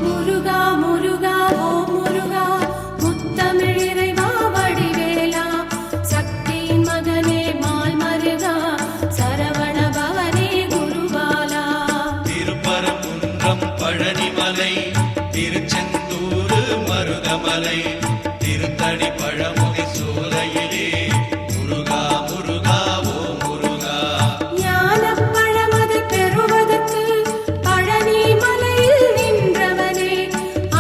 முருகா முருகா ஓம் முருகா முத்தமிழ் இறைவா வடிவேலா சக்தியின் மகனே மால் மருகா சரவண பவனே குருபாலா. திருப்பரங்குன்றம் பழனிமலை திருச்செந்தூர் மருதமலை திருத்தணி பழமுதி சோலையிலே முருகா முருகா ஓ முருகா. ஞானப் பழமதை பெறுவதற்கு பழனி மலையில் நின்றவனே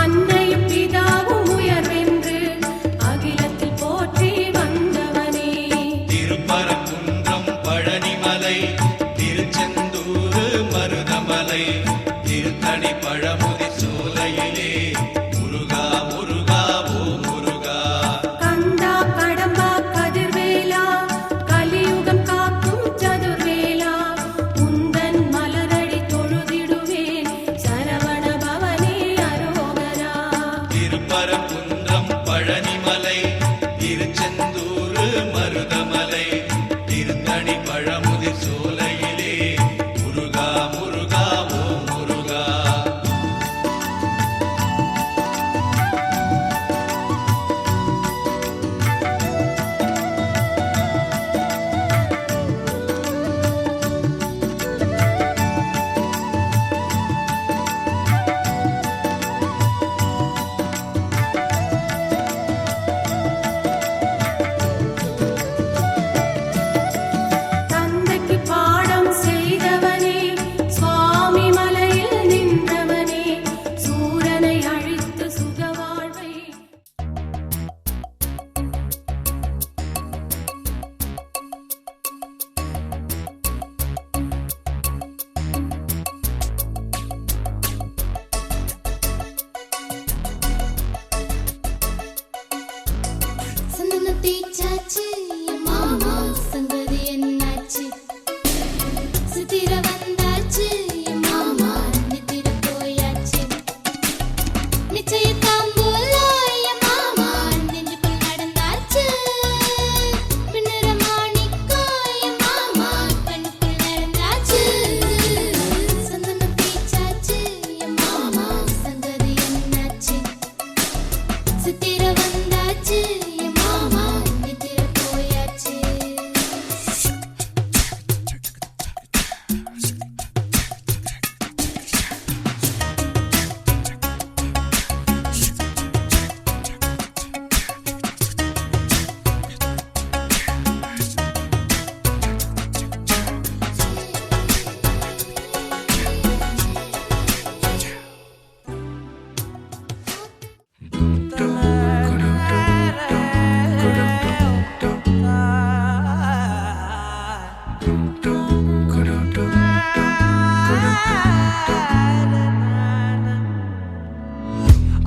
அன்னையும் பிதாவும் உயர்வென்று அகிலத்தில் போற்றி வந்தவனே. திருப்பரங்குன்றம் பழனிமலை திருச்செந்தூர் மருதமலை திருத்தணி பழமுதி சோலையிலே முருகா முருகா ஓ முருகா. கந்தா கடம்பா கதிர்வேலா கலியுகம் காக்கும் சதுர்வேலா உந்தன் மலரடி தொழுதிடுவேன் சரவண பவனே அரோகரா. திருப்பரங்குன்றம் பழனிமலை திருச்செந்தூர் மருதமலை திருத்தணி பழமுதி சோலையிலே முருகா முருகா ஓ முருகா. தந்தைக்கு பாடம் செய்தவனே சுவாமி மலையில் நின்றவனே சூரனை அழித்து சுகவாழ்வை. சந்தன தீச்சாச்சு மாமா சங்கதி என்னாச்சு சித்திர வந்தாச்சு மாமா நித்திர போயாச்சு நிச்சய தாம்பூலா மாமா நெஞ்சுக்குள் நடந்தாச்சு மின்னுற மாணிக்கம் மாமா கண்ணுக்குள் நடந்தாச்சு சந்தன தீச்சாச்சு மாமா சங்கதி என்னாச்சு சித்திர வந்தாச்சு மாமா நித்திர போயாச்சு.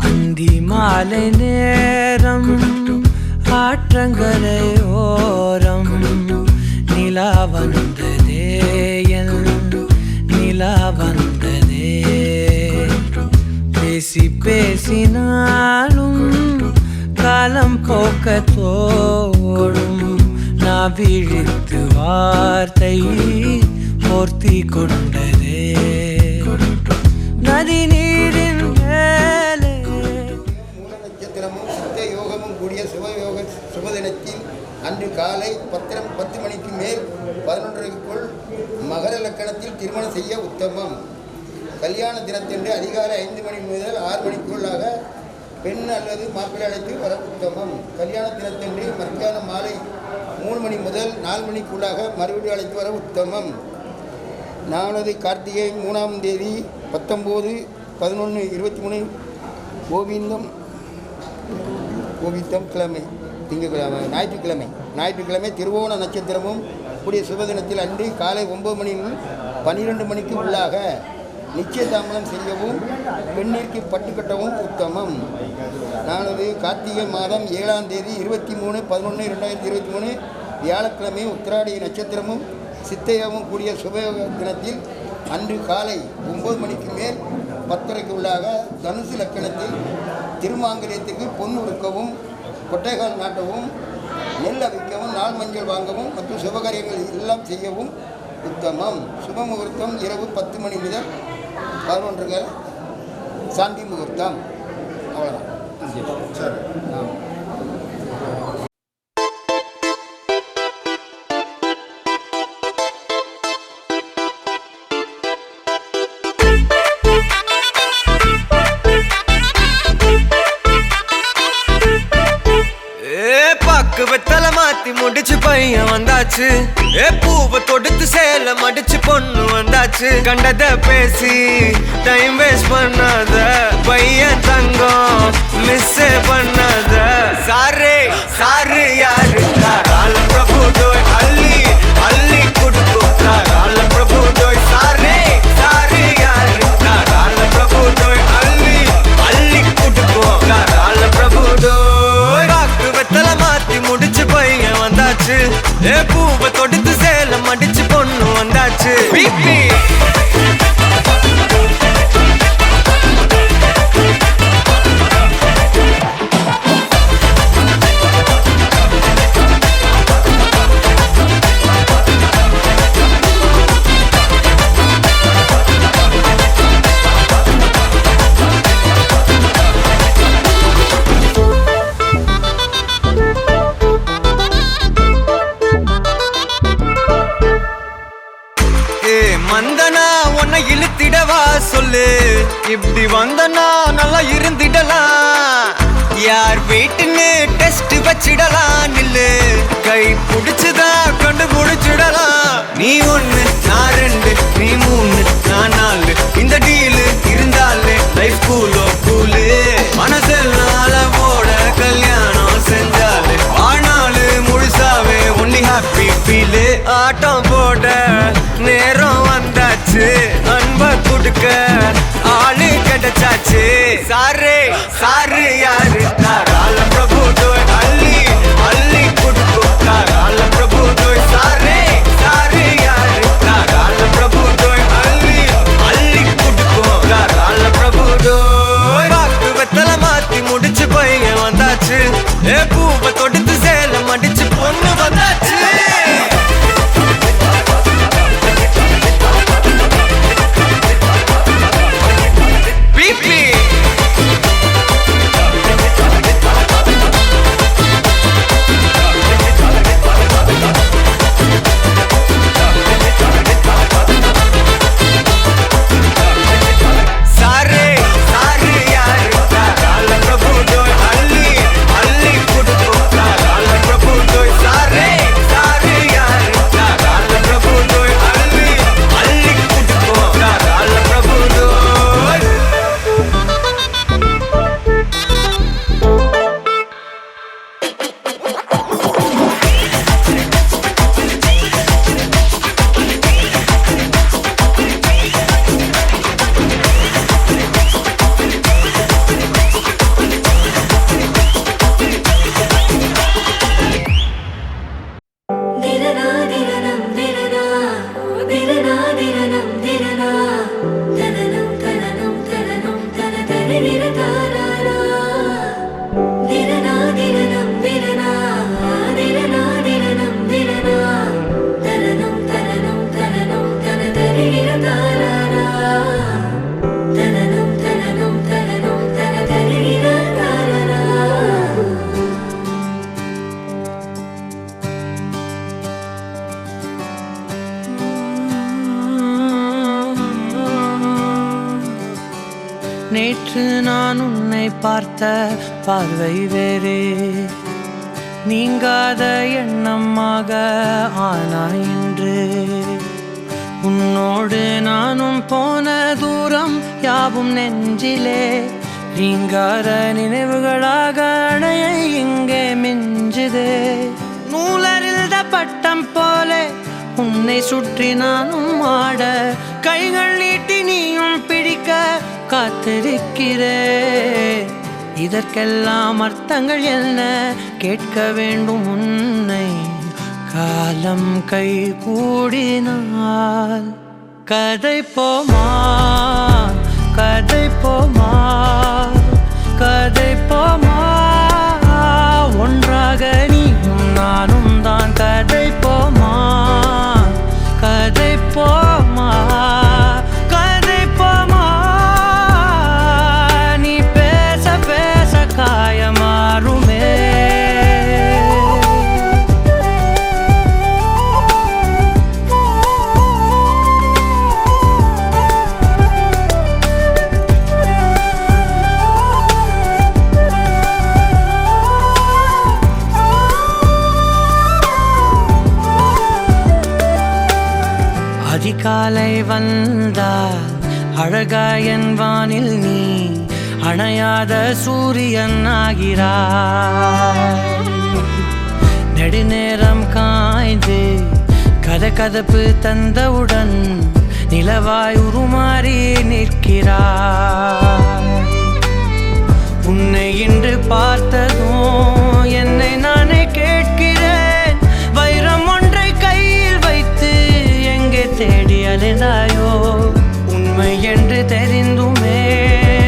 அந்தி மாலை நேரம் ஆற்றங்கரை ஓரம் நிலா வந்ததே என் நிலா வந்ததே பேசி பேசினாலும் காலம் போக்க தோடும் நான் விழித்து வார்த்தை போர்த்தி கொண்டதே நதி நீரின் மேலே மூல நட்சத்திரமும் சித்த யோகமும் கூடிய சுபயோக சுபதினத்தில் அன்று காலை 10 மணிக்கு மேல் 11க்குள் மகர லக்கணத்தில் திருமணம் செய்ய உத்தமம். கல்யாண தினத்தன்று அதிகாலை 5 மணி முதல் 6 மணிக்குள்ளாக பெண் அல்லது மாப்பிள்ளை அழைத்து வர உத்தமம். கல்யாண தினத்தன்று மத்தியானம் மாலை 3 மணி முதல் 4 மணிக்குள்ளாக மறுபடி அழைத்து வர உத்தமம். நாளது கார்த்திகை 3ஆம் தேதி 19, 11, 23 கோவிந்தம் கிழமை திங்கட்கிழமை ஞாயிற்றுக்கிழமை திருவோண நட்சத்திரமும் கூடிய சுபதினத்தில் அன்று காலை 9 மணி 12 மணிக்கு உள்ளாக நிச்சயதாமலம் செய்யவும் பெண்ணிற்கு பட்டு கட்டவும் உத்தமம். நாளது கார்த்திகை மாதம் 7ஆம் தேதி 23/11/2023 வியாழக்கிழமை உத்திராடி நட்சத்திரமும் சித்தையாவும் கூடிய சுபயோக தினத்தில் அன்று காலை 9 மணிக்கு மேல் 10:30க்கு உள்ளாக தனுசு லக்கணத்தில் திருமாங்கல்யத்துக்கு பொன் உடுக்கவும் கொட்டைகால் நாட்டவும் நெல் அவிக்கவும் நாள் மஞ்சள் வாங்கவும் மற்றும் சுபகாரியங்கள் எல்லாம் செய்யவும் உத்தமம். சுப முகூர்த்தம் இரவு 10 மணி முதல் 11 சாந்தி முகூர்த்தம். அவ்வளோதான். சரி. வெத்தலை மாத்தி முடிச்சு பையன் வந்தாச்சு. பூவை தொடுத்து சேல மடிச்சு பொண்ணு வந்தாச்சு. கண்டத பேசி டைம் வேஸ்ட் பண்ணாத பையன் தங்கம் மிஸ் பண்ணாத. சாரு சாரு யாரு கால பிரபு டோய் அள்ளி அள்ளி குடுக்கும் கால பிரபு டோய். சாரு சாரு யாரு கால பிரபு டோய் அள்ளி அள்ளி குடுக்கும் கால பிரபு டோய். வெத்தலை மாத்தி முடிச்சு பையன் வந்தாச்சு. பூவை தொடுத்து சேல மடிச்சு பொண்ணு வந்தாச்சு. பிபி வந்தனா உன்னை இழுத்திடவா சொல்லு. இப்படி வந்தனா நல்லா இருந்திடலாம். யார் வீட்டுன்னு டெஸ்ட் வச்சிடலாம். நில்லு கை புடிச்சுதா கண்டு முடிச்சிடலாம். நீ ஒண்ணு நான் ரெண்டு நீ மூணு நான் நாலு இந்த டீலு இருந்தாலே லைஃப் கூலோ கூலு. மனசெல்லாம் போட கல்யாணம் செஞ்சாலே ஆனாலு முழுசாவே ஒன்லி ஹாப்பி ஃபீலு. ஆட்டம் போட நேரம் வந்தாச்சு. அன்ப கொடுக்க ஆளு கிடைச்சாச்சு. சாரு சாரு யாரு கால பிரபு டோய் அள்ளி அள்ளி கொடுக்கும் கால பிரபு டோய். சாரு சாரு யாரு கால பிரபு டோய் அள்ளி அள்ளி கொடுக்கும் கால பிரபு டோய். பாக்கு வெத்தலை மாத்தி முடிச்சு பையன் வந்தாச்சு. பூவை தொடுத்து சேல மடிச்சு பொண்ணு வந்தாச்சு. நேற்று நான் உன்னை பார்த்த பார்வை வேறே. நீங்காத எண்ணமாக ஆனாய் இன்று. உன்னோடு நானும் போன தூரம் யாவும் நெஞ்சிலே. நீங்காத நினைவுகளாக அணைய இங்கே மிஞ்சுதே. நூலறிந்த பட்டம் போலே உன்னை சுற்றி நானும் ஆட. கைகள் நீட்டி நீயும் பிடிக்க காத்திருக்கிறே. இதற்கெல்லாம் அர்த்தங்கள் என்ன கேட்க வேண்டும் உன்னை. காலம் கை கூடினால் கதை போமா கதை போமா கதை போமா. ஒன்றாக நீயும் நானும் தான் கதை போமா கதை போமா கதை போமா. காலை வந்தால் அழகாய் என் வானில் நீ அணையாத சூரியன் ஆகிறாய். நெடுநேரம் காய்ந்து கதகதப்பு தந்தவுடன் நிலவாய் உருமாறி நிற்கிறாய். உன்னை இன்று பார்த்ததும் என்னை நானே கேட்கிறேன், வைரம் ஒன்றை கையில் வைத்து எங்கே தேடி அலைந்தாயோ? உண்மை என்று தெரிந்துமே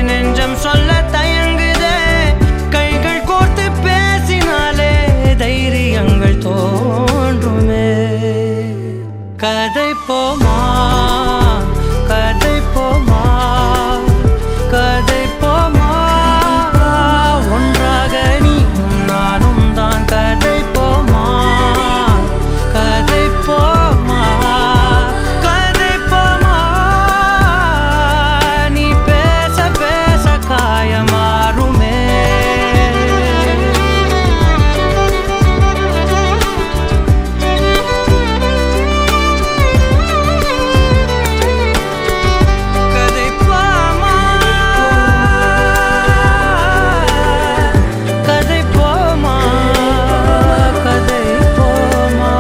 நெஞ்சம் சொல்ல தயங்குதே, கைகள் கோர்த்து பேசினாலே தைரியங்கள் தோன்றுமே. கதை போமா கதை போமா கதை போமா, ஒன்றாக நீயும் நானும் தான். கதை போமா கதை போமா கதை போமா, நீ பேச பேச காயமாறுமே. கதை போமா கதை போமா கதை போமா.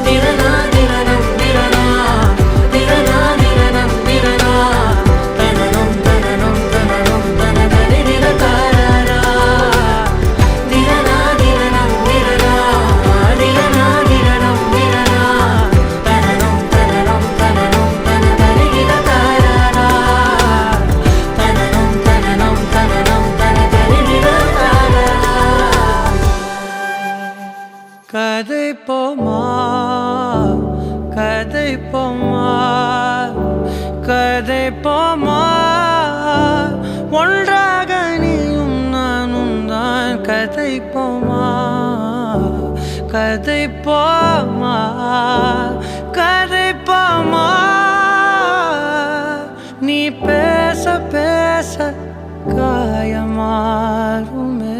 திரனா திரனம் திரனா திரனா திரனம் திரனா தனனம் தனனம் தனனம் தனதரி திரகாரா. திரனா திரனம் திரனா திரனா திரனம் திரனா தனனம் தனனம் தனனம் தனதரி திரகாரா. தனனம் தனனம் தனனம் தனதரி திரகாரா. கதை போமா கதை போமா கதை போமா, ஒன்றாக நீயும் நானும் தான். கதை போமா கதை போமா கதை போமா, நீ பேச பேச காயமாறுமே.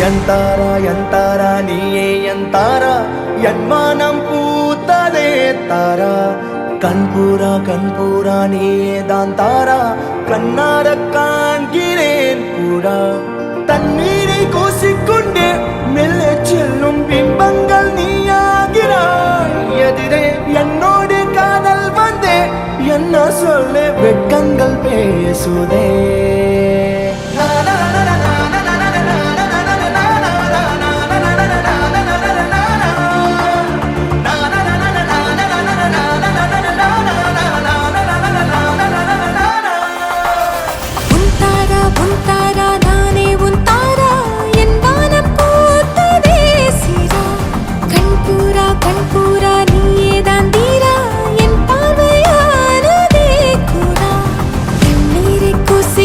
ಎಂತಾರಾ ಎಂತಾರಾ ನೀಯೇ ಎಂತಾರಾ ಎನ್ಮಾನಂ பூத்ததே தாரா. கண்பூரா நீயே தான் தாரா, கண்ணார காண்கிறேன் கூடா. தண்ணீரை கூசிக்கொண்டே மெல்ல செல்லும் பிம்பங்கள் நீயாகிறாய். எதிரே என்னோடு காதல் வந்தே என்ன சொல்ல வெட்கங்கள் பேசுதே. உன் தாரா நானே உன் தாரா, என் வானம் பூத்ததே சீரா. கண்பூரா நீயே தான் தீரா, என் பார்வையானதே கூடா. தண்ணீரை கூசி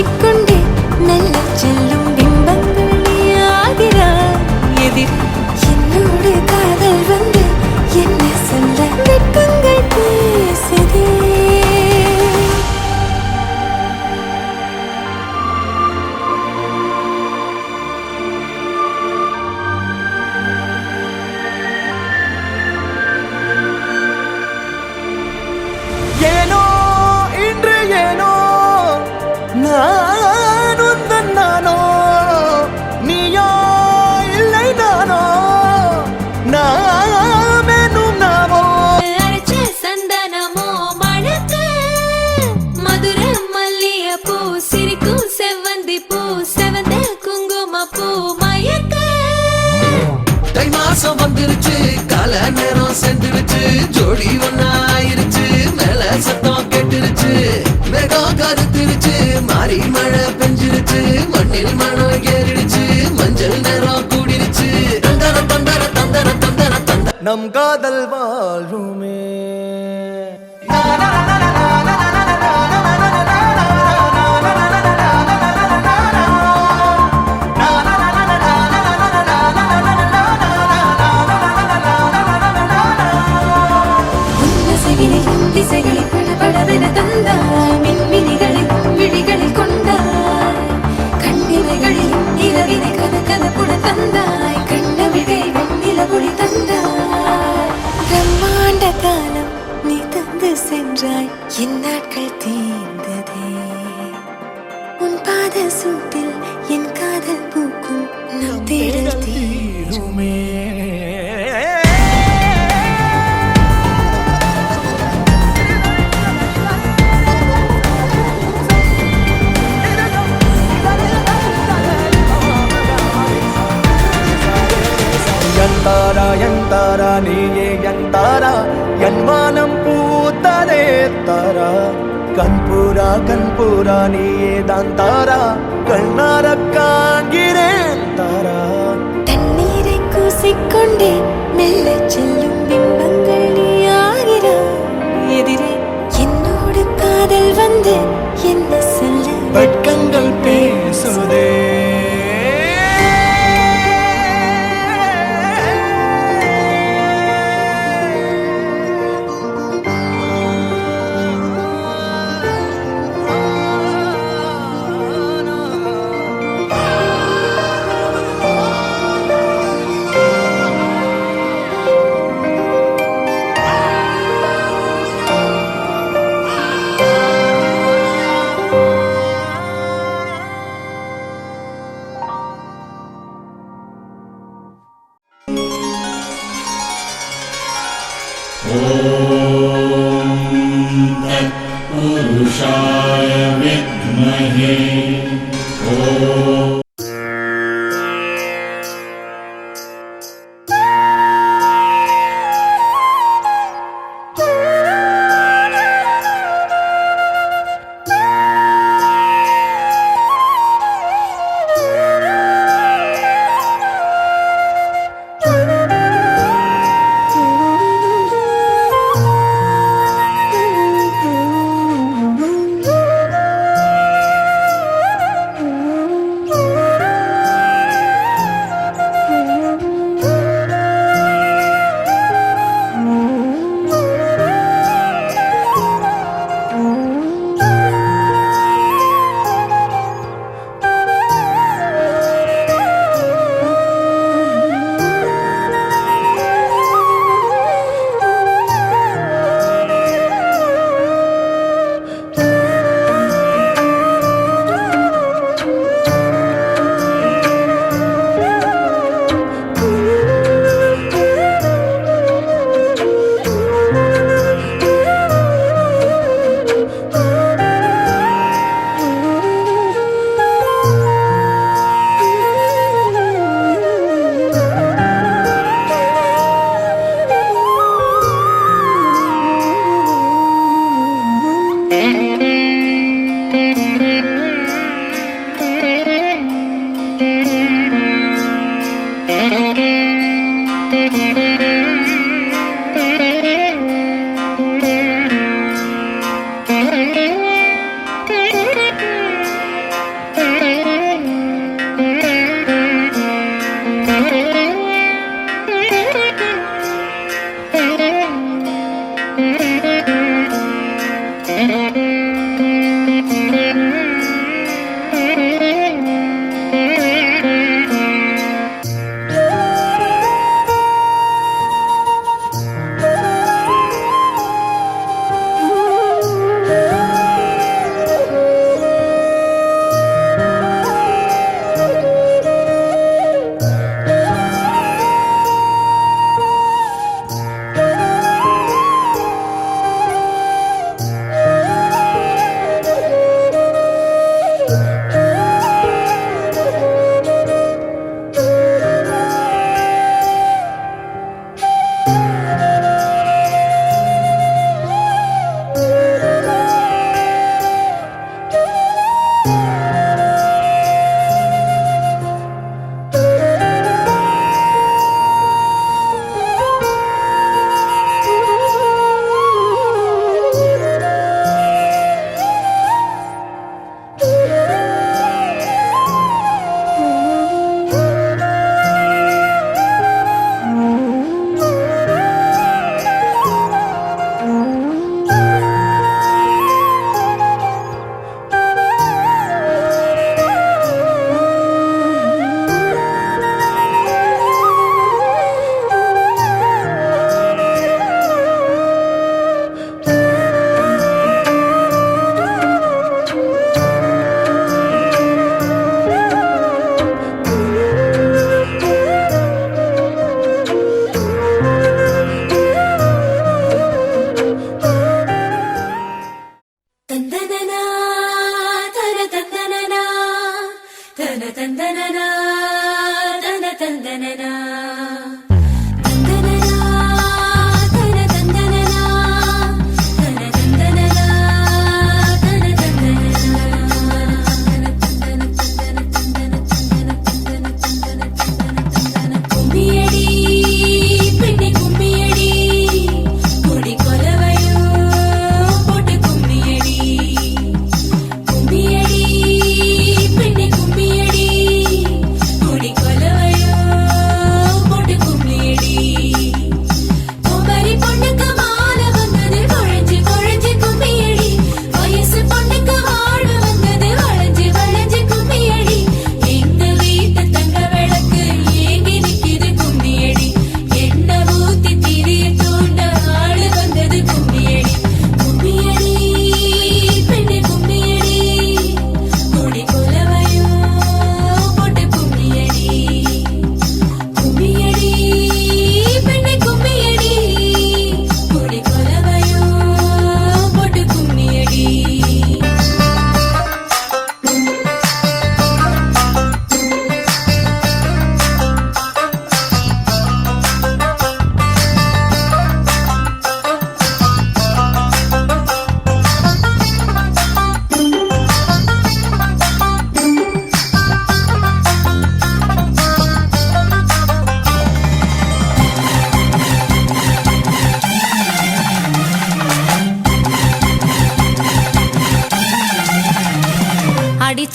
நம் காதல் வாழுமே உன்னசையினிலும் திசைகளில் படபடவென தந்தாய் மின்மினிகளில் விழிகளில் கொண்டாய் கண்ணிமைகளிலும் இரவினை கதகதப்புட தந்தாய் கண்ணவிழை வெண்ணிலவொளி தந்தாய் பிரம்மாண்ட காலம் நீ தந்து சென்றாய் என் நாட்கள் தீர்ந்ததே உன் பாத சூட்டில் என் காதல் பூக்கும் நம் தேடல் தீருமே எந்தாரா எந்தாரா நீயே எந்தாரா என் வானம் பூத்ததே தாரா கண்பூரா நீயே தான் தாரா கண்ணார காண்கிறேன் தாரா தண்ணீரை கூசிக்கொண்டே மெல்ல செல்லும் பிம்பங்கள் நீயாகிறாய் எதிரே என்னோடு காதல் வந்து என்ன சொல்ல வெட்கங்கள் பேசுதே पुरुषाय विद्महे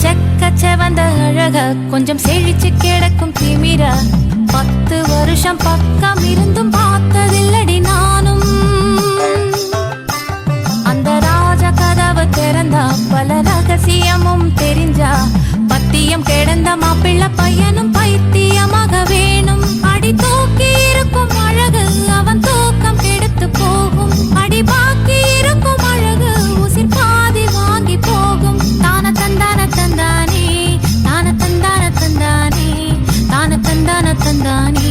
செக்க செவந்த அழக கொஞ்சம் செழிச்சு கிடக்கும் திமிரா 10 வருஷம் பக்கம் இருந்தும் பார்த்ததில்லடி நானும் அந்த ராஜ கதவு திறந்தா பல ரகசியமும் தெரிஞ்சா பத்தியம் கிடந்த மாப்பிள்ள பையனும் பைத்தியமாக வேணும் அடி தூக்கி இருக்கும் அழகு அவன் தூக்கம் கெடுத்து போகும் அடி பாக்கி இருக்கும் அழகு உசிர் பாதி வாங்கி போகும் தான தந்தான தந்தானே தான தந்தான தந்தானே தான தந்தான தந்தானே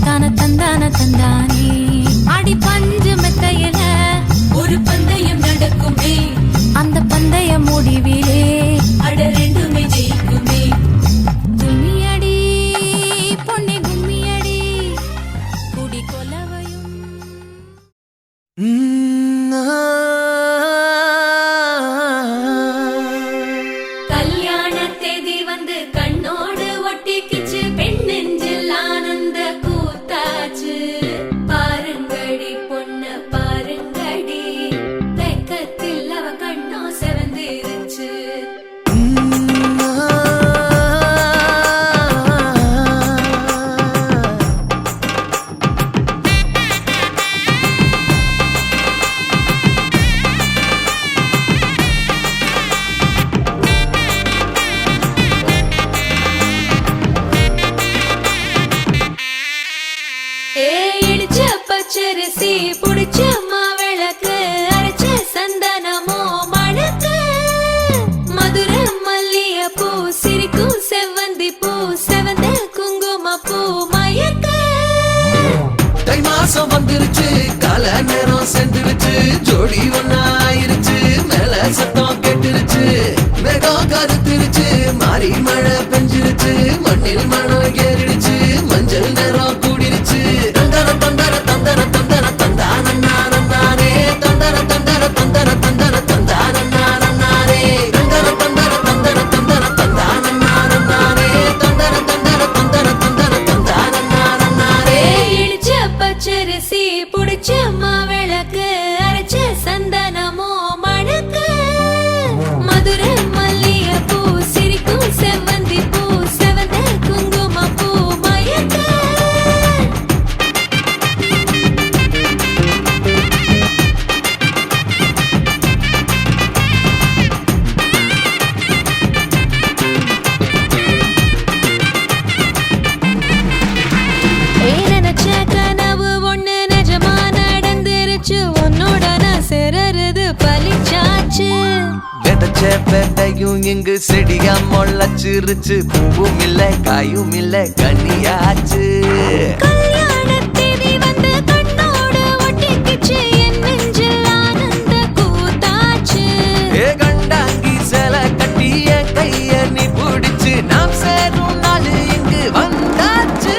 தான தந்தான தந்தானே அடி பஞ்சு மெத்தையில ஒரு பந்தயம் நடக்குமே அந்த பந்தய முடிவிலே அட ரெண்டுமே ஜெயிக்குமே கும்மியடி பொன்னி கும்மியடி குடி கொலவையும் கல்யாண தேதி வந்து கண்ணோடு ஒட்டிக்கிச்சு பெண் நெஞ்சில் ஆனந்த கூத்தாச்சு பாருங்கடி பொண்ண பாருங்கடி வெக்கத்தில் அவ கண்ணோ செவந்திருச்சு இடிச்ச பச்சரிசி புடிச்ச மாவிளக்கு அரைச்ச சந்தனமோ மணக்கு மதுரை மல்லிய பூ சிரிக்கும் செவ்வந்தி பூ செவந்த குங்கும பூ மயக்க தை மாசம் வந்துருச்சு கால நேரம் சென்றுருச்சு ஜோடி ஒன்னாயிருச்சு மேல சத்தம் கேட்டுருச்சு மேகம் கருத்துருச்சு மாறி மழை பெஞ்சிருச்சு மண்ணில் மனம் ஏறிடுச்சு மஞ்சள் நேரம் கூடிருச்சு தந்தர தந்தர தந்தர தந்தர தந்தானே தந்தர தந்தர தந்தர தந்தர தந்தானே தந்தர தந்தர தந்தர தந்தர தந்தானே தந்தர தந்தர தந்தர தந்தர தந்தானே இடிச்ச பச்சரிசி புடிச்ச மாவிளக்கு அரைச்ச சந்தனமோ மணக்கு மதுரை மல்லிய பூ சிரிக்கும் செவ்வந்தி பூ செவந்த குங்கும பூ மயக்க நினைச்ச கனவு ஒண்ணு நிஜமா நடந்துருச்சு உன்னோட நான் சிறருது பலிச்சாச்சு விதைச்ச விதையும் இங்கு செடியா முளைச்சிருச்சு பூவும் இல்ல காயும் இல்ல கனியாச்சு கல்யாண தேதி வந்து கண்ணோடு ஒட்டிக்கிச்சு என் நெஞ்சில் ஆனந்த கூத்தாச்சு ஏ கண்டாங்கி சில கட்டி என் கைய நீ பிடிச்சு நாம் சேரும் நாள் இங்கு வந்தாச்சு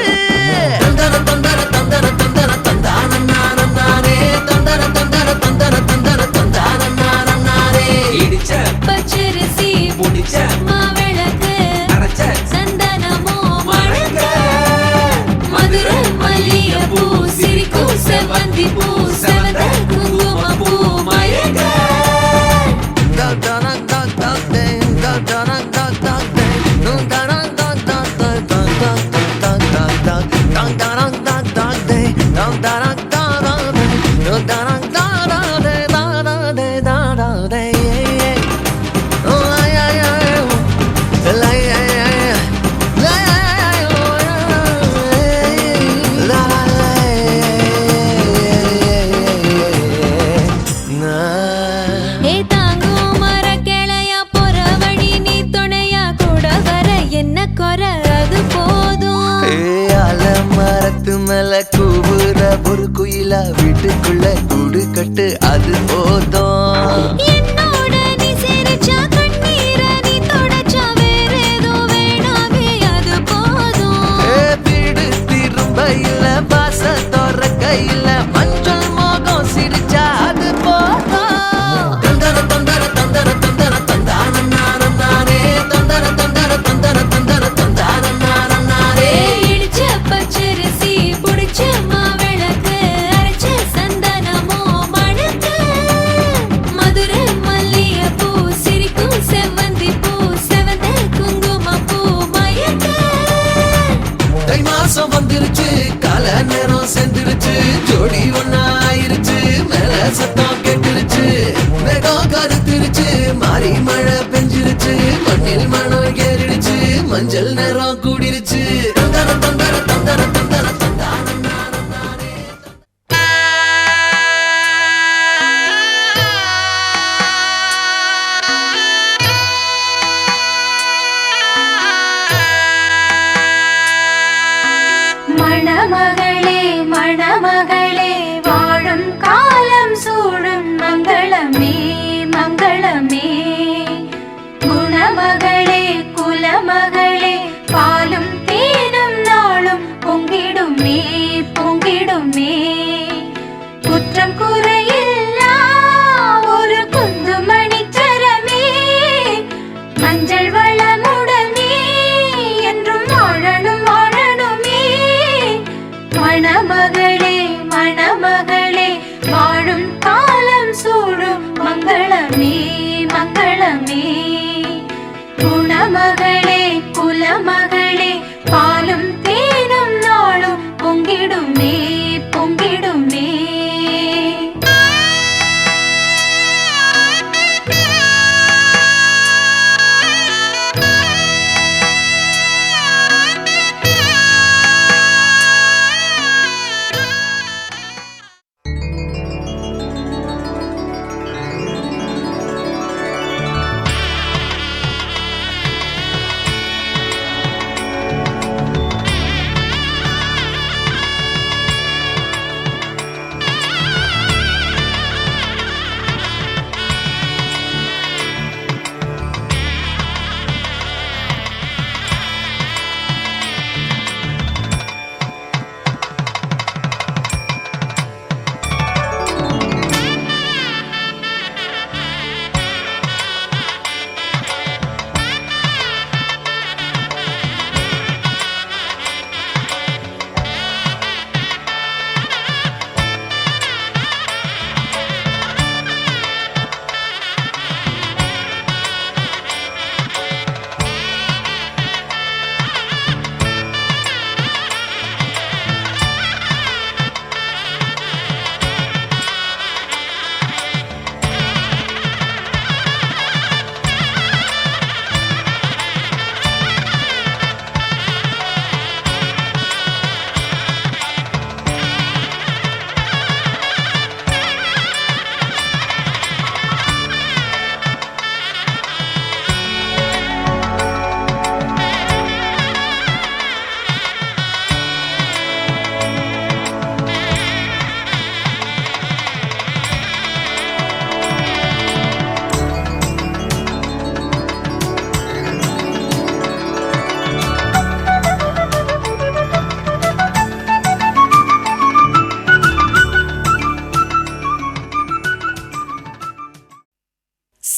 தந்தர தந்தர தந்தர தந்தர தந்தானே தந்தர தந்தர தந்தர தந்தர தந்தானே இடிச்ச பச்சரிசி புடிச்ச மாவிளக்கு அரைச்ச சந்தனமோ மணக்க மதுரை மல்லிய பூ சிரிக்கும் செவ்வந்தி பூ செவந்த குங்கும பூ மயக்க ஏ தாங்கும் மர கிளையா போற வழி நீ துணையா கூட வர என்ன குறை அது போதும் மரத்து மேல கூவுற ஒரு குயிலா வீட்டுக்குள்ள கூடு கட்டு அது போதும் என்னோட நீ சிரிச்சா கண்ணீர நீ தொடச்சா வேற ஏதோ வேணாமே அது போதும் வீடு திரும்ப இல்ல பாச தோற கையில மஞ்சள் மோகம் சிரிச்சா அது போதும் தந்தர தந்தர தந்தர தந்தர தந்தானே தந்தர தந்தர தந்தர தந்தர தந்தானே இடிச்ச பச்சரிசி புடிச்ச மாவிளக்கு அரைச்ச சந்தனமோ மணக்க மதுரை மல்லிய பூ சிரிக்கும் செவ்வந்தி பூ செவந்த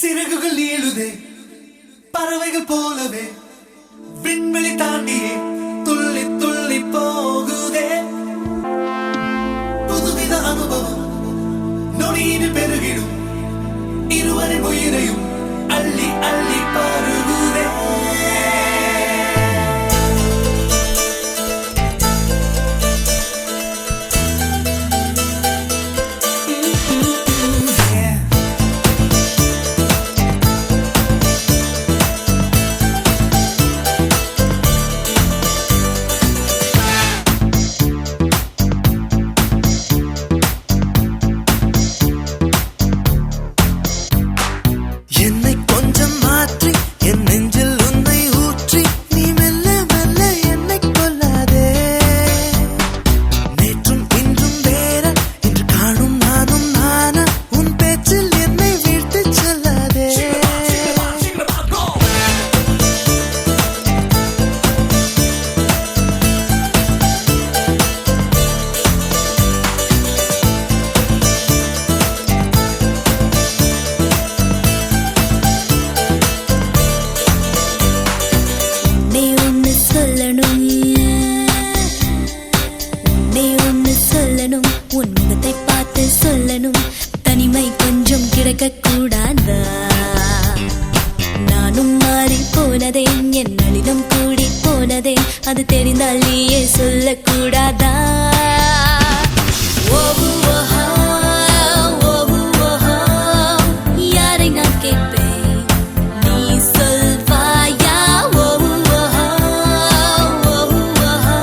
சிறகுகள் ஏழுதே பறவைகள் போலவே விண்வெளி தாண்டியே துள்ளி துள்ளி போகுதே புதுவித அனுபவம் நொடியில் பெருகிடும் இருவரின் உயிரையும் அள்ளி அள்ளி பருகுதே என்னை கொஞ்சம் மாற்றி என் நெஞ்சில் உன்னை ஊற்றி நீ மெல்ல மெல்ல என்னை கொல்லாதே நேற்றும் இன்றும் வேற இன்று காணும் நானும் நானா உன் பேச்சில் என்னை வீழ்த்து செல்லாதே நீ ஒன்னு சொல்லணும் நீ ஒன்னு சொல்லணும் உன் முகத்தை பார்த்து சொல்லணும் தனிமை கொஞ்சம் கிடைக்க கூடாதா நானும் மாறி போனதே என் நளினம் கூடி போனதே அது தெரிந்தால் நீயே சொல்லக்கூடாதா ஓஹோ ஓஹோ ஓஹோ யாரை நான் கேட்பேன் நீ சொல்வாயா ஓஹோ ஓஹோ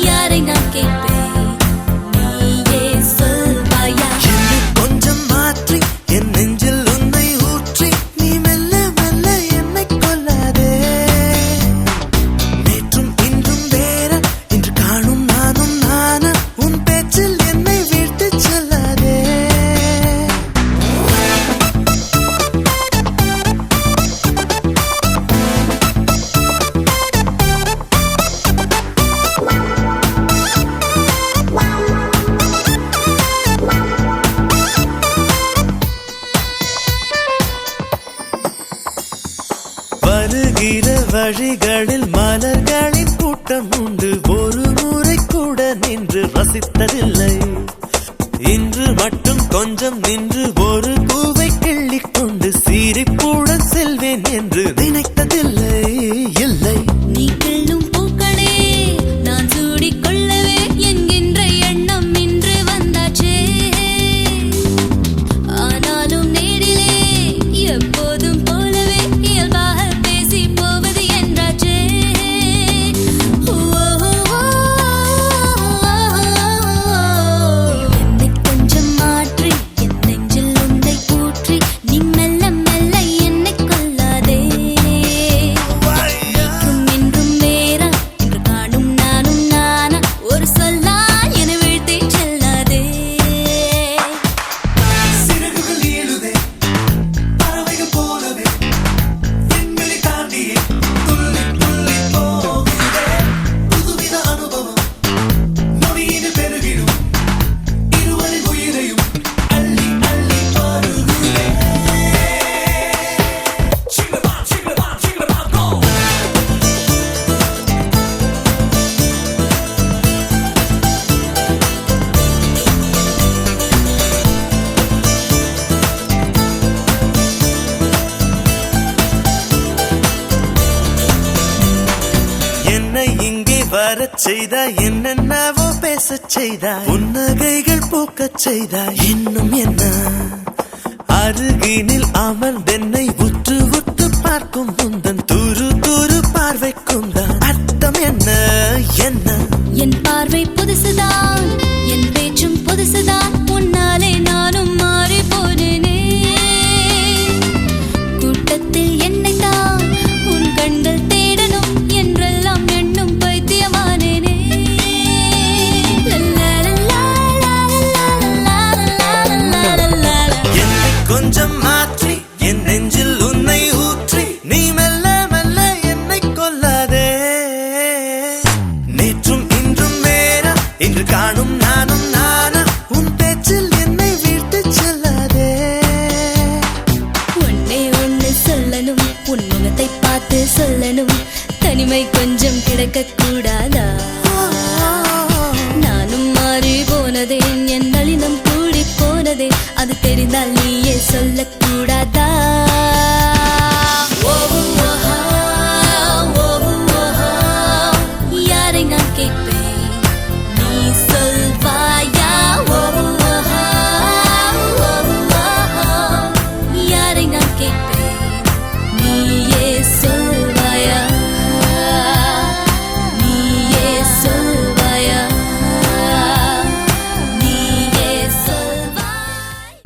யாரை நான் கேட்பேன் நீயே சொல்வாயா என்னை கொஞ்சம் மாற்றி என் நெஞ்சில் உன்னை ஊற்றி நீ மெல்ல மெல்ல என்னை கொல்லாதே நேற்றும் இன்றும் வேற இன்று காணும் நானும் நானா உன் பேச்சில் என்னை வீழ்த்து செல்லாதே வருகிற வழிகளில் மலர்களின் கூட்டம் உண்டு ஒரு முறை கூட நின்று ரசித்ததில்லை இன்று மட்டும் கொஞ்சம் நின்று ஒரு பூவை கிள்ளிக் கொண்டு சிரிப்புடன் செல்வேன் என்று நினைத்ததில்லை இல்லை நீ கிள்ளும் பூக்களே நான் சூடிக்கொள்ளவே என்கின்ற எண்ணம் இன்று வந்தாச்சே ஆனாலும் நேரிலே எப்போதும் போலவே இயல்பாக பேசி போவது என்றாச்சே என்னை கொஞ்சம் மாற்றி என் நெஞ்சில் உன்னை ஊற்றி நீ மெல்ல மெல்ல என்னை கொல்லாதே நேற்றும் இன்றும் வேற இன்று காணும் நானும் நானா ஒரு சொல்லால் என வீழ்த்தி செல்லாதே சிறகுகள் ஏழுதே பறவைகள் போலவே விண்வெளி தாண்டியே துள்ளி துள்ளி போகுதே புதுவித அனுபவம் நொடியில் பெருகிடும் இருவரின் உயிரையும் அள்ளி அள்ளி பருகுதே என்னை இங்கே வரச் செய்தாய் என்னென்னவோ பேசச் செய்தாய் புன்னகைகள் பூக்கச் செய்தாய் இன்னும் என்ன அருகினில் அமர்ந்தென்னை உற்று உற்று பார்க்கும் முந்தன் துரு துரு பார்வைக்கும் தான் அர்த்தம் என்ன என்ன என் பார்வை புதுசுதான் என் பேச்சும் புதுசுதான் உன்னாலே நானும் மாறி போனேனே கூட்டத்தில் என்னைத்தான் உன் கண்கள் தேடணும் என்றெல்லாம் எண்ணும் பைத்தியமானேனே என்னை கொஞ்சம் மாற்றி என் நெஞ்ச தெரிந்தால் நீயே சொல்லக்கூடாதா யாரை நான் கேட்பேன் நீ சொல்வாயா யாரை நான் கேட்பேன் நீயே சொல்வாயா நீயே சொல்வாயா நீயே சொல்வாய்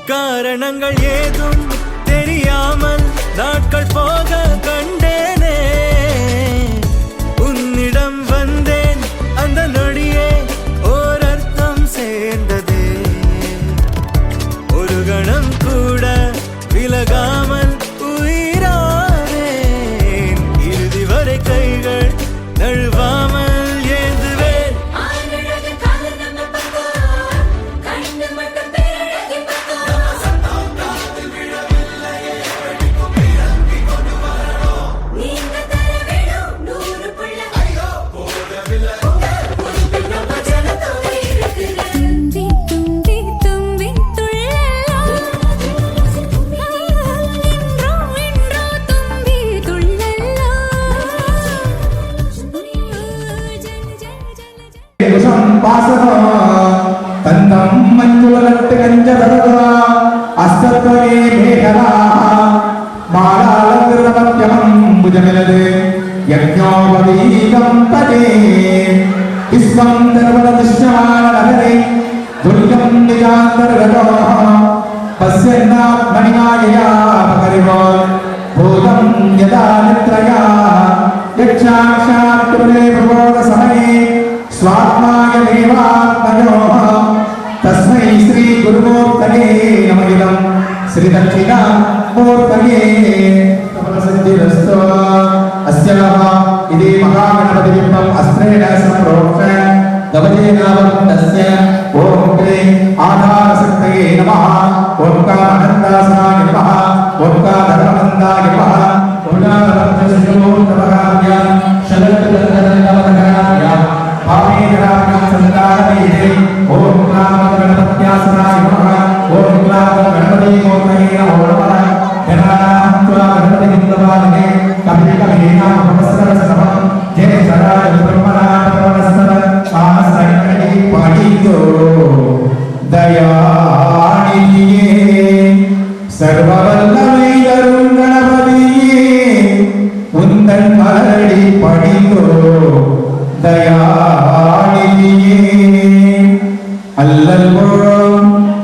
காரணங்கள் ஏதும் தெரியாமல் நாட்கள் போக கண்டேனே உன்னிடம் வந்தேன் அந்த நொடியே ஓர் அர்த்தம் சேர்ந்ததே ஒரு கணம் கூட விலகாமல் உயிரானேன் இறுதி வரை கைகள் நழுவாமல் தந்தம் மஞ்சுளட்டு கஞ்சதரா அஸ்தத்வமே மேகலா மாலாலங்கிருமத்யமம் புஜமிலது யஜ்ஞோபவீகம் ததே விஸ்வம் தர்வதஷ்யமான நகரே துர்யம் நிஜாந்தர்கதோ பஸ்யன்னாத்மணிமாயயா பகரிவோ பூதம் யதா நித்ரயா யக்ஷாக்ஷாத்குலே பிரபோத சமயே स्वात्माय देवात्मयो तस्मै श्री गुरुमूर्तये नमः श्री दक्षिणा मूर्तये तपसिद्धिरस्तु अस्य इति महागणपति बिम्बम् अस्त्रेण सम्प्रोक्ष दवजेनावन्तस्य ओम क्लीं आधारशक्तये नमः ओम कामहन्तासाय नमः ओम कामधर्महन्ताय नमः ओम कामधर्मशिरोत्तमकार्य शरत्तरतरनवनकार्य पामेजराभ्यां संतारये ओम गणपत्यासनाय नमः ओम गणपति मूर्तये नमः गणात्वा गणपति बिन्दवाने कपिलकमेना भवस्सरसमं जय सदाय ब्रह्मणात्मनस्तर आसनकटे पाणितो दयानिधिये सर्ववल्लभै गरुङ्गण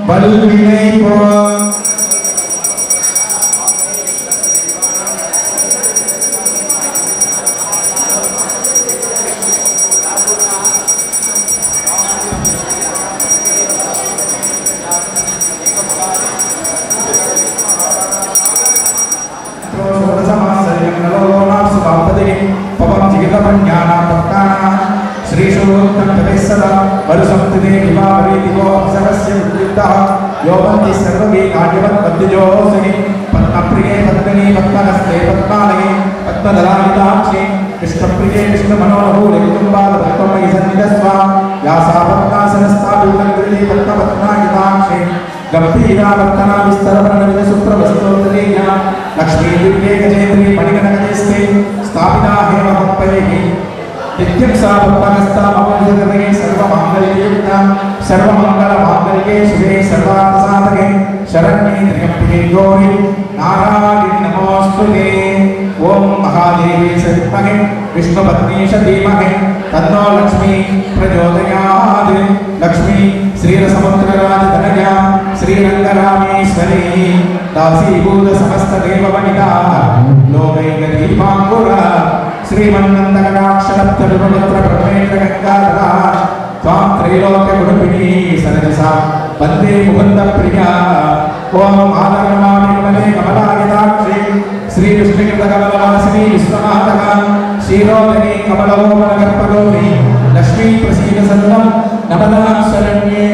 வல்வினை போல் योवन्ति सर्वगे कार्यवत् पद्यजोसनि पद्मप्रिये पद्मनि पद्महस्ते पद्मालये पद्मदलायिताक्षि कृष्णप्रिये कृष्णमनोरभूले कुटुम्बालपद्ममयि सन्निधस्वा या सा पद्मासनस्थापितङ्कृते पद्मपद्मायिताक्षि गम्भीरावर्तना विस्तरवर्णविदसुप्रवस्तोत्तरेया लक्ष्मीदिव्ये गजेन्द्री मणिगणकजेस्ते स्थापिता हेमपत्पैः नित्यं सा भक्तहस्ता ममोदगते सर्वमाङ्गल्ययुक्ता सर्वमङ्गलमाङ्गल्ये शिवे सर्वार्थसाधके शरण्ये त्र्यम्बके गौरी नारायणि नमोऽस्तुते ॐ महादेवी सविद्महे विष्णुपत्नीश धीमहि तन्नो लक्ष्मी प्रचोदयात् लक्ष्मी श्रीरसमुद्रराजतनया श्रीरङ्गरामेश्वरी दासीभूत समस्तदेववनिता लोकैकदीपाङ्कुरा श्रीमन्नन्दकटाक्षरत्तरुपत्र त्वां त्रैलोक्यगुणपिनी सरजसा वन्दे मुकुन्दप्रिया ॐ आदरणमामिमले कमलायताक्षी श्रीविष्णुकृतकमलवासिनी विश्वनाथका क्षीरोदनी कमलोपनगर्भगौरी लक्ष्मी प्रसीदसन्नं नमदां शरण्ये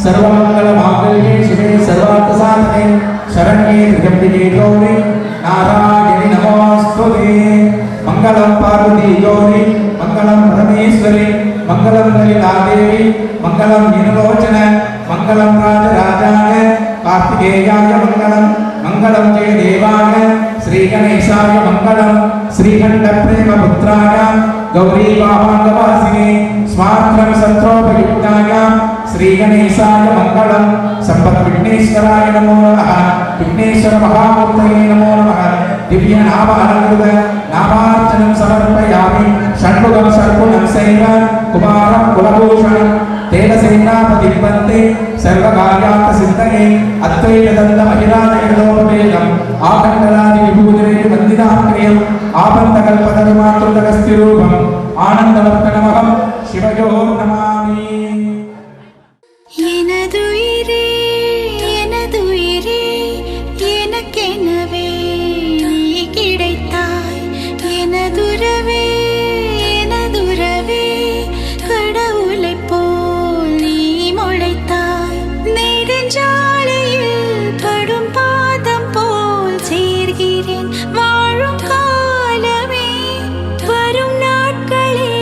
सर्वमङ्गलमाङ्गल्ये शिवे सर्वार्थसाधके शरण्ये त्र्यम्बके गौरी नारायणि नमोऽस्तुते मंगलम पार्वती गौरी मंगलम परमेश्वरी मंगलम ललिता देवी मंगलम नीललोचन मंगलम राजराजाय कार्तिकेयाय मंगलम मंगलम जय देवाय श्री गणेशाय मंगलम श्रीखंड प्रेम पुत्राय गौरी वाहनवासिने स्वात्रम सत्रोपयुक्ताय श्री गणेशाय मंगलम संपत् विघ्नेश्वराय नमो नमः विघ्नेश्वर महामूर्तये नमो नमः दिव्य नाम अलंकृत नामार्चनं समर्पयामि षण्मुखं सर्वगुणं सैव कुमारं कुलभूषणं तेजसेनापतिं वन्दे सर्वकार्यार्थसिद्धये अद्वैतदन्तमहिराजगदोपवेदम् आकण्डरादिविभूतिरेवन्दिताप्रियम् आपन्तकल्पतरुमातृतकस्तिरूपम् आनन्दवर्धनमहं शिवयो नमामि எனதுயிரே எனதுயிரே எனக்கெனவே நீ கிடைத்தாய் எனதுறவே எனதுறவே கடவுளைப் போல் நீ முளைத்தாய் நெடுஞ்சாலையில் படும் பாதம் போல் சேர்கிறேன் வாழும் காலமே வரும் நாட்களே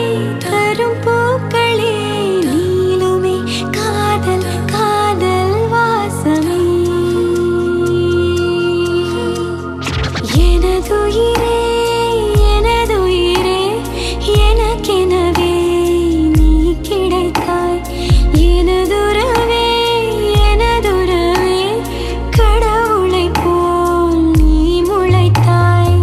தரும் பூக்களே நீளுமே காதல் காதல் வாசமே எனதுயிரே எனதுயிரே எனக்கெனவே நீ கிடைத்தாய் எனதுறவே எனதுறவே கடவுளைப் போல் நீ முளைத்தாய்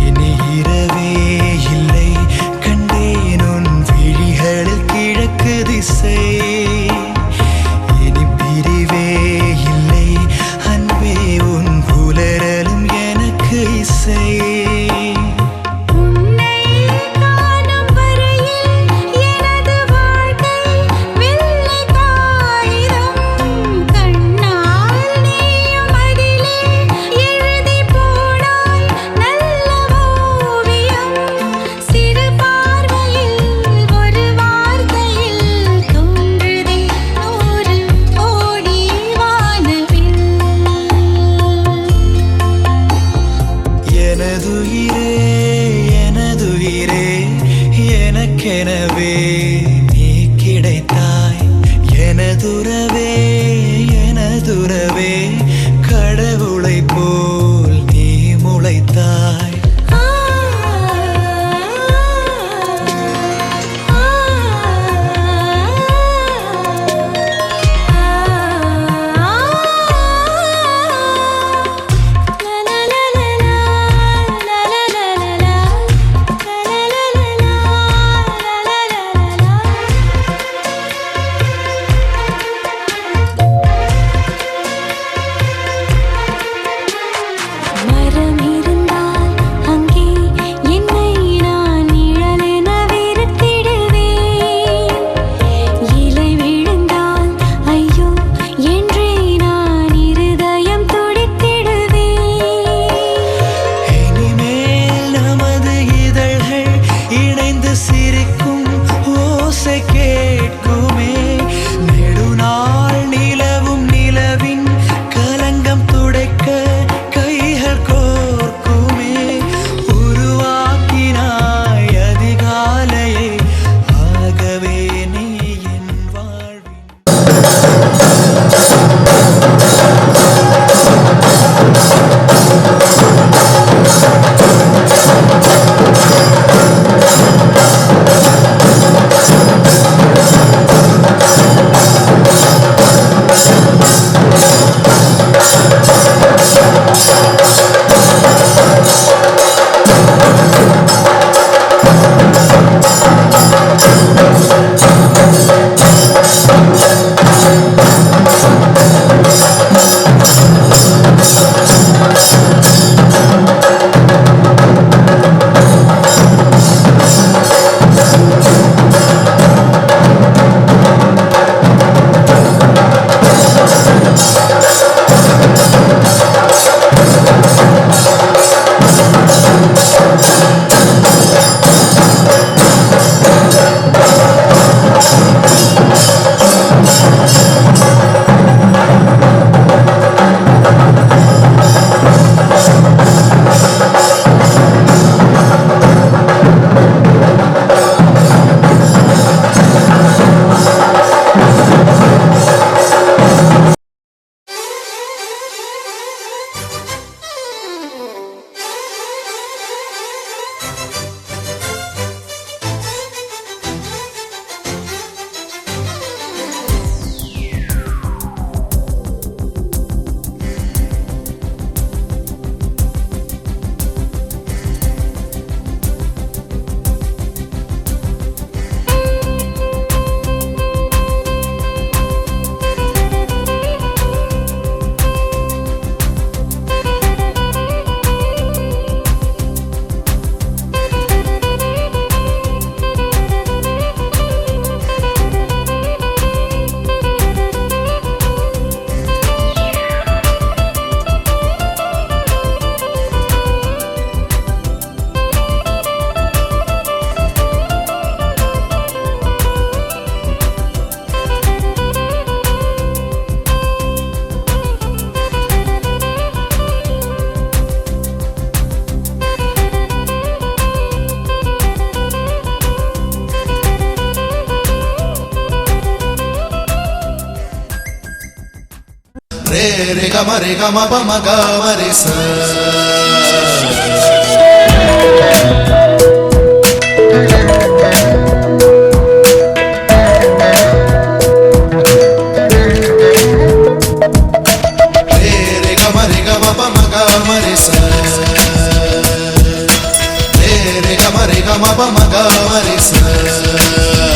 இனி இரவே இல்லை கண்டேன் உன் விழிகளில் கிழக்கு திசை இனி பிரிவே இல்லை அன்பே உன் புலரலும் எனக்கு இசை உன்னை காணும் வரையில் எனது வாழ்க்கை வெள்ளை காகிதம் கண்ணால் நீயும் அதிலே எழுதி போனாய் நல்ல ஓவியம் சிறு பார்வையில் ஒரு வார்த்தையில் தோன்றுதே 100 கோடி வானவில் எனதுயிரே எனதுயிரே எனக்கெனவே நீ கிடைத்தாய் எனதுறவே எனதுறவே கடவுளைப் போல் நீ முளைத்தாய் ஆ ஆ re re ga ma pa ma ga ma re sa re ga ma pa ma ga ma re sa re ga ma pa ma ga ma re sa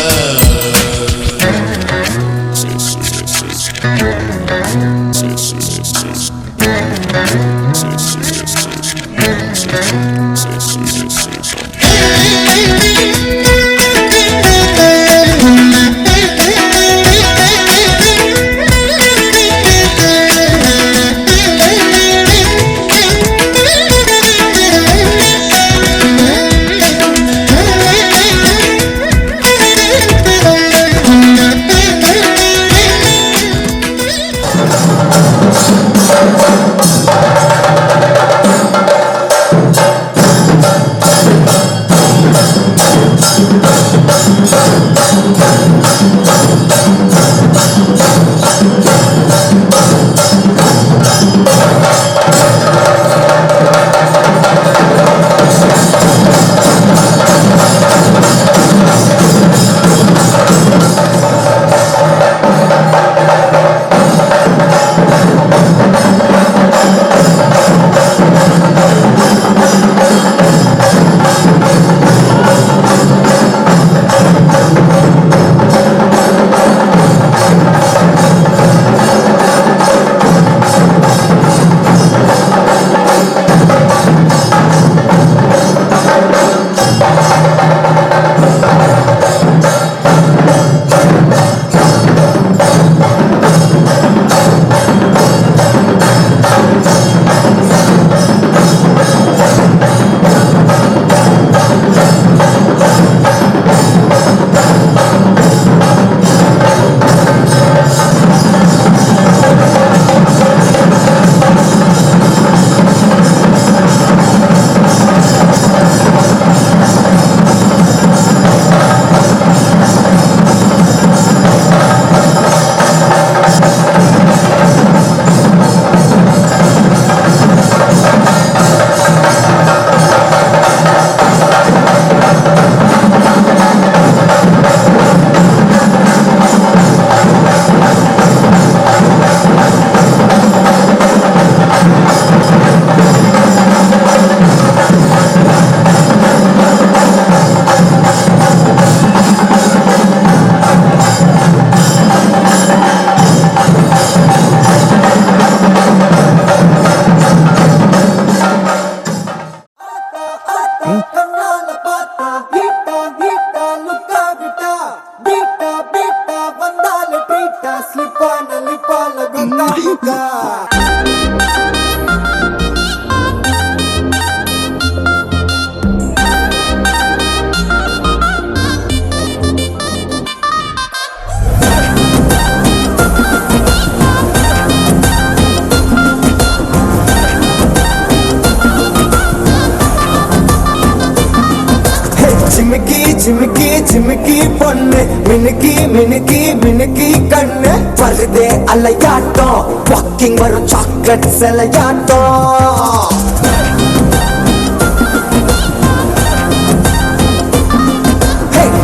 चिमकी चिमकी பொண்ணு மினுக்கி மினுக்கி மினுக்கி கண்ணு வருதே அலையாட்டம் வாக்கிங் வரும் சாக்லேட் சிலையாட்டம்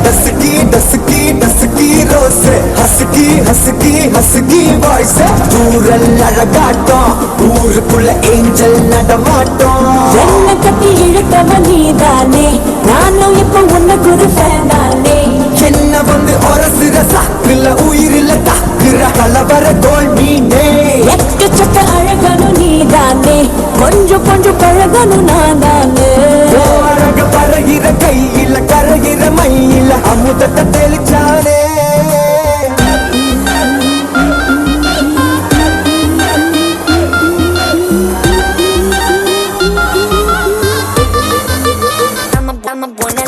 dusky dusky dusky rose husky husky husky voice தூரல் அழகாட்டம் ஊருக்குள்ள ஏஞ்சல் நடமாட்டம் என்ன கட்டி இழுத்தவ நீதானே நானும் இப்ப உனக்கு ஒரு ஃபேன் தானே என்ன வந்து ஒரசுற சாக்குல உயிரில தாக்குற கலவர தோல் நீனே எக்கச்சக்க அழகனும் நீதானே கொஞ்சம் கொஞ்சம் பழகனும் நான் தானே அழக பறகிற கையில கரைகிற மயில அமுதத்தை தெளிச்சானே I'm a buena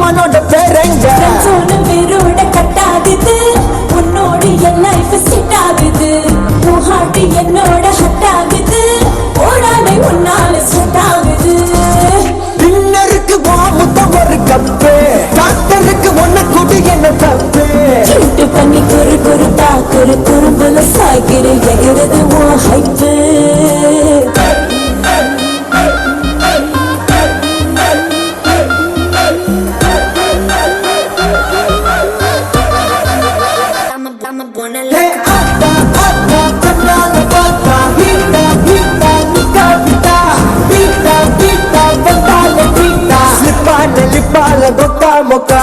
மாமனோட பேரங்க வேரோட கட்டாகுது உன்னோட என் லைஃப் செட் ஆகுது உன் ஹார்ட் என்னோட ஹட் ஆகுது ஓடாமை உன்னால செட் ஆகுது டின்னருக்கு முத்தம் ஒரு கப்பு டாக்டருக்கு ஒன்ன கூட்டி என்ன தப்பு கிட்டு பண்ணி குறு குறுத்தா குறு குறும்புல சாகிற எகிறது உன் ஹைப்பு லிப்பால கொக்கா மொக்கா